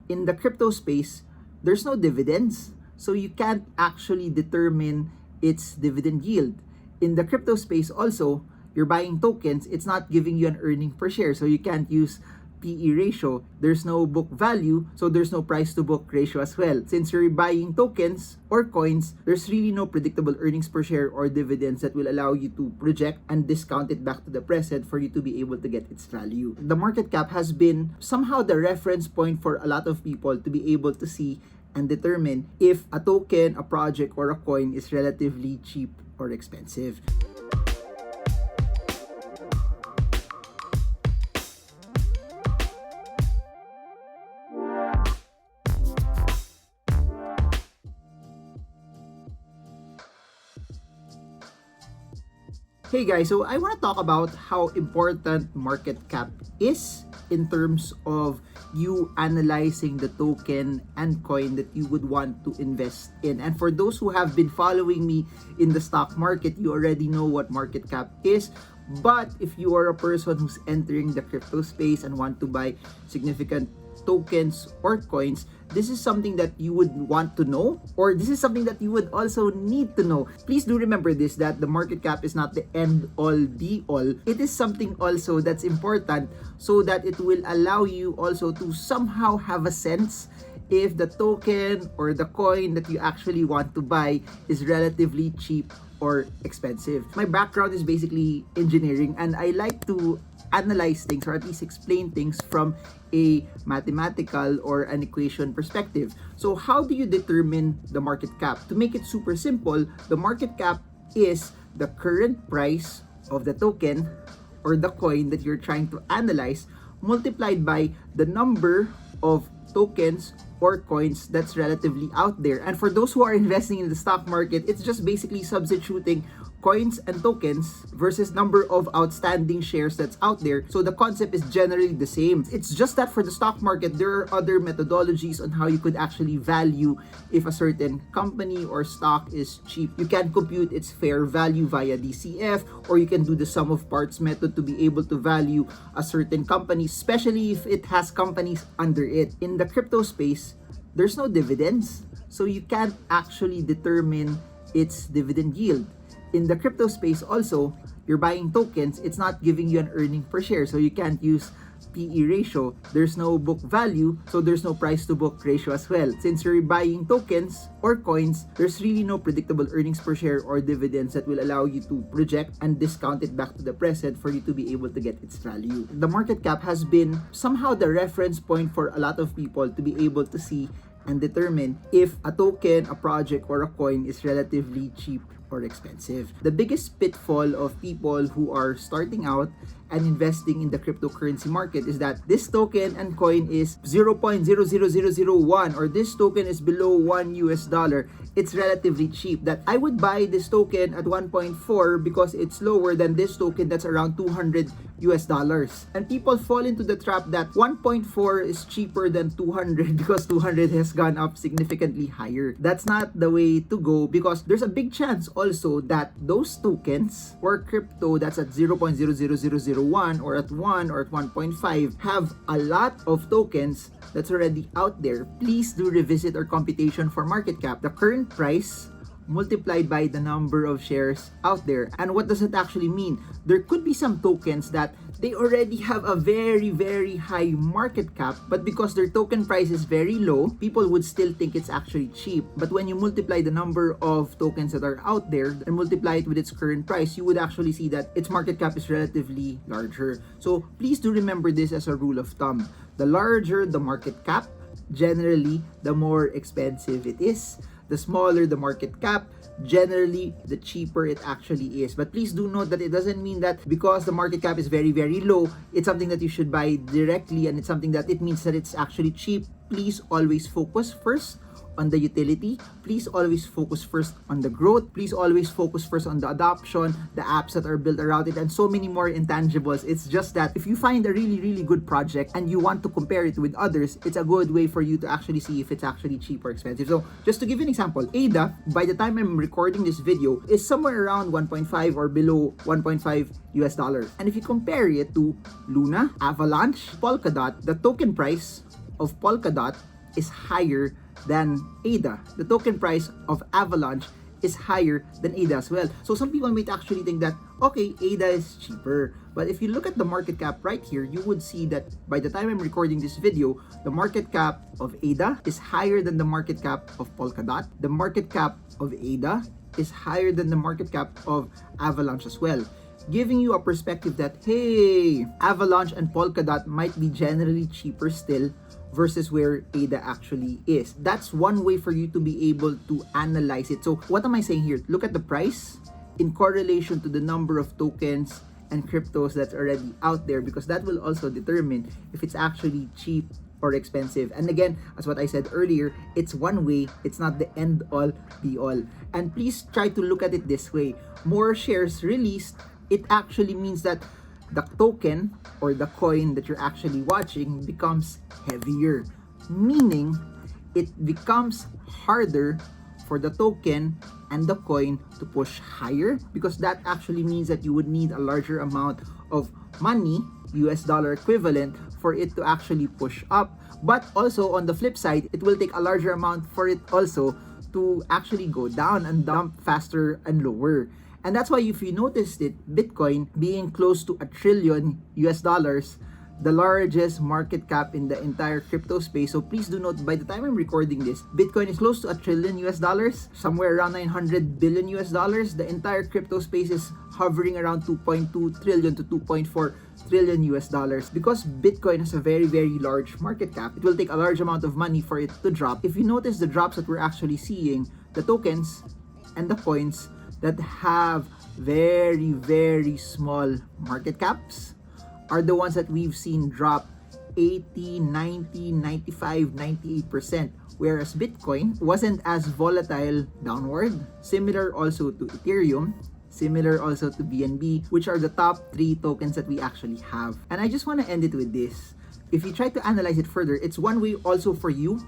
in the crypto space, there's no dividends. So you can't actually determine its dividend yield. In the crypto space also, you're buying tokens, it's not giving you an earning per share. So you can't use PE ratio. There's no book value, so there's no price to book ratio as well. Since you're buying tokens or coins, there's really no predictable earnings per share or dividends that will allow you to project and discount it back to the present for you to be able to get its value. The market cap has been somehow the reference point for a lot of people to be able to see and determine if a token, a project, or a coin is relatively cheap or expensive. Hey guys, so I want to talk about how important market cap is in terms of you analyzing the token and coin that you would want to invest in. And for those who have been following me in the stock market, you already know what market cap is. But if you are a person who's entering the crypto space and want to buy significant tokens or coins, this is something that you would want to know, or this is something that you would also need to know. Please do remember this, that the market cap is not the end all be all. It is something also that's important so that it will allow you also to somehow have a sense if the token or the coin that you actually want to buy is relatively cheap or expensive. My background is basically engineering, and I like to analyze things, or at least explain things from a mathematical or an equation perspective. So how do you determine the market cap? To make it super simple, the market cap is the current price of the token or the coin that you're trying to analyze multiplied by the number of tokens or coins that's relatively out there. And for those who are investing in the stock market, it's just basically substituting coins and tokens versus number of outstanding shares that's out there. So the concept is generally the same. It's just that for the stock market, there are other methodologies on how you could actually value if a certain company or stock is cheap. You can compute its fair value via DCF, or you can do the sum of parts method to be able to value a certain company, especially if it has companies under it. In the crypto space, there's no dividends, so you can't actually determine its dividend yield. In the crypto space also, you're buying tokens, it's not giving you an earning per share, so you can't use PE ratio. There's no book value, so there's no price to book ratio as well. Since you're buying tokens or coins, there's really no predictable earnings per share or dividends that will allow you to project and discount it back to the present for you to be able to get its value. The market cap has been somehow the reference point for a lot of people to be able to see and determine if a token, a project, or a coin is relatively cheap or expensive. The biggest pitfall of people who are starting out and investing in the cryptocurrency market is that this token and coin is 0.00001, or this token is below $1. It's relatively cheap. That I would buy this token at 1.4 because it's lower than this token that's around $200. And people fall into the trap that 1.4 is cheaper than 200 because 200 has gone up significantly higher. That's not the way to go, because there's a big chance also that those tokens or crypto that's at 0.00001 or at 1 or at 1.5 have a lot of tokens that's already out there. Please do revisit our computation for market cap. The current price multiplied by the number of shares out there. And what does it actually mean? There could be some tokens that they already have a very, very high market cap, but because their token price is very low, people would still think it's actually cheap. But when you multiply the number of tokens that are out there and multiply it with its current price, you would actually see that its market cap is relatively larger. So please do remember this as a rule of thumb. The larger the market cap, generally, the more expensive it is. The smaller the market cap, generally, the cheaper it actually is. But please do note that it doesn't mean that because the market cap is very, very low, it's something that you should buy directly, and it's something that it means that it's actually cheap. Please always focus first on the utility. Please always focus first on the growth. Please always focus first on the adoption, the apps that are built around it, and so many more intangibles. It's just that if you find a really, really good project and you want to compare it with others, it's a good way for you to actually see if it's actually cheap or expensive. So just to give you an example, ADA, by the time I'm recording this video, is somewhere around 1.5 or below 1.5 US dollars. And if you compare it to Luna, Avalanche, Polkadot, the token price of Polkadot is higher than ADA. The token price of Avalanche is higher than ADA as well. So some people might actually think that, okay, ADA is cheaper. But if you look at the market cap right here, you would see that by the time I'm recording this video, the market cap of ADA is higher than the market cap of Polkadot. The market cap of ADA is higher than the market cap of Avalanche as well, giving you a perspective that, hey, Avalanche and Polkadot might be generally cheaper still versus where ADA actually is. That's one way for you to be able to analyze it. So what am I saying here? Look at the price in correlation to the number of tokens and cryptos that's already out there, because that will also determine if it's actually cheap or expensive. And again, as what I said earlier, it's one way, it's not the end all be all. And please try to look at it this way. More shares released, it actually means that the token or the coin that you're actually watching becomes heavier, meaning it becomes harder for the token and the coin to push higher, because that actually means that you would need a larger amount of money, US dollar equivalent, for it to actually push up. But also on the flip side, it will take a larger amount for it also to actually go down and dump faster and lower. And that's why if you noticed it, Bitcoin being close to $1 trillion US dollars, the largest market cap in the entire crypto space. So please do note, by the time I'm recording this, Bitcoin is close to $1 trillion US dollars, somewhere around 900 billion US dollars. The entire crypto space is hovering around 2.2 trillion to 2.4 trillion US dollars. Because Bitcoin has a very, very large market cap, it will take a large amount of money for it to drop. If you notice the drops that we're actually seeing, the tokens and the coins that have very, very small market caps are the ones that we've seen drop 80, 90, 95, 98%, whereas Bitcoin wasn't as volatile downward. Similar also to Ethereum, similar also to BNB, which are the top 3 tokens that we actually have. And I just want to end it with this. If you try to analyze it further, it's one way also for you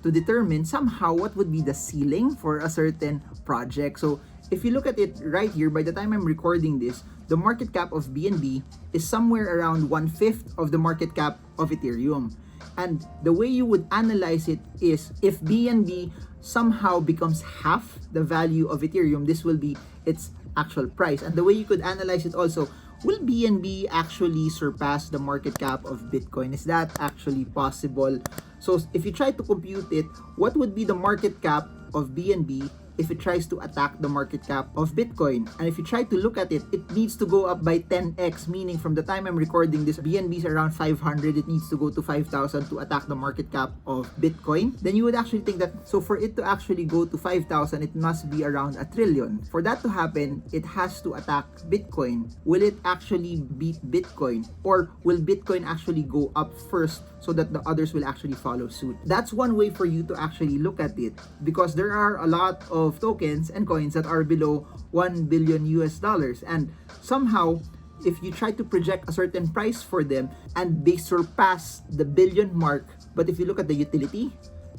to determine somehow what would be the ceiling for a certain project. So if you look at it right here, by the time I'm recording this, the market cap of BNB is somewhere around 1/5 of the market cap of Ethereum. And the way you would analyze it is, if BNB somehow becomes half the value of Ethereum, this will be its actual price. And the way you could analyze it also, will BNB actually surpass the market cap of Bitcoin? Is that actually possible? So if you try to compute it, what would be the market cap of BNB if it tries to attack the market cap of Bitcoin? And if you try to look at it, it needs to go up by 10x, meaning from the time I'm recording this, BNB is around 500, it needs to go to 5,000 to attack the market cap of Bitcoin. Then you would actually think that, so for it to actually go to 5,000, it must be around $1 trillion. For that to happen, it has to attack Bitcoin. Will it actually beat Bitcoin? Or will Bitcoin actually go up first so that the others will actually follow suit? That's one way for you to actually look at it, because there are a lot of tokens and coins that are below 1 billion US dollars, and somehow if you try to project a certain price for them and they surpass the billion mark, but if you look at the utility,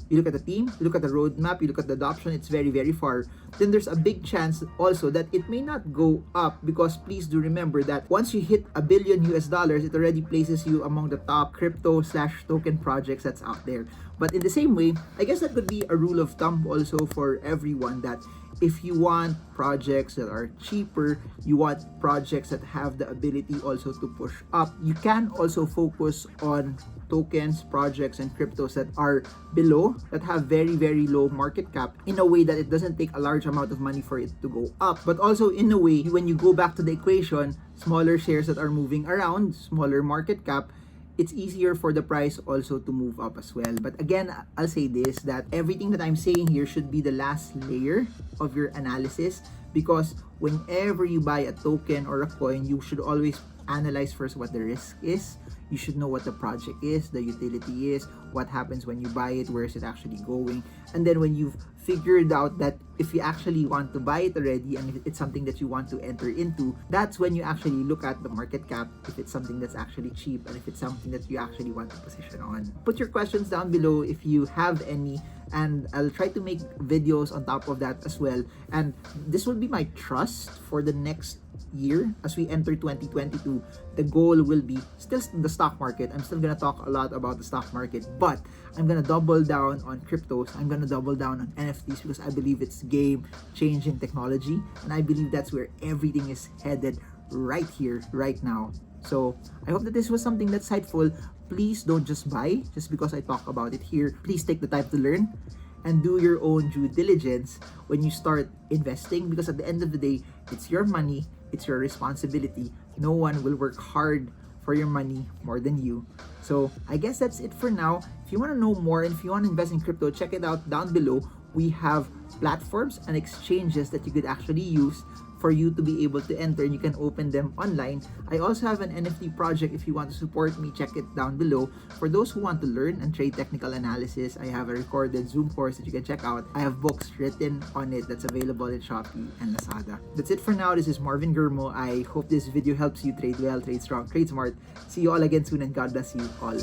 you look at the team, you look at the roadmap, you look at the adoption, it's very, very far, then there's a big chance also that it may not go up, because please do remember that once you hit $1 billion US dollars, it already places you among the top crypto / token projects that's out there. But in the same way, I guess that could be a rule of thumb also for everyone, that if you want projects that are cheaper, you want projects that have the ability also to push up, you can also focus on tokens, projects, and cryptos that are below, that have very, very low market cap, in a way that it doesn't take a large amount of money for it to go up. But also in a way, when you go back to the equation, smaller shares that are moving around, smaller market cap, it's easier for the price also to move up as well. But again, I'll say this, that everything that I'm saying here should be the last layer of your analysis, because whenever you buy a token or a coin, you should always analyze first what the risk is. You should know what the project is, the utility is, what happens when you buy it, where is it actually going. And then when you've figured out that if you actually want to buy it already, and if it's something that you want to enter into, that's when you actually look at the market cap, if it's something that's actually cheap, and if it's something that you actually want to position on. Put your questions down below if you have any, and I'll try to make videos on top of that as well. And this will be my trust for the next year as we enter 2022. The goal will be still the stock market. I'm still gonna talk a lot about the stock market, but I'm gonna double down on cryptos. I'm gonna double down on NFTs because I believe it's game changing technology, and I believe that's where everything is headed right here, right now. So I hope that this was something that's insightful. Please don't just buy just because I talk about it here. Please take the time to learn and do your own due diligence when you start investing, because at the end of the day, it's your money, it's your responsibility. No one will work hard for your money more than you. So I guess that's it for now. If you want to know more and if you want to invest in crypto, check it out down below. We have platforms and exchanges that you could actually use for you to be able to enter, and you can open them online. I also have an NFT project. If you want to support me, check it down below. For those who want to learn and trade technical analysis, I have a recorded Zoom course that you can check out. I have books written on it that's available in Shopee and Lazada. That's it for now. This is marvingermo. I hope this video helps you trade well, trade strong, trade smart. See you all again soon, and God bless you all.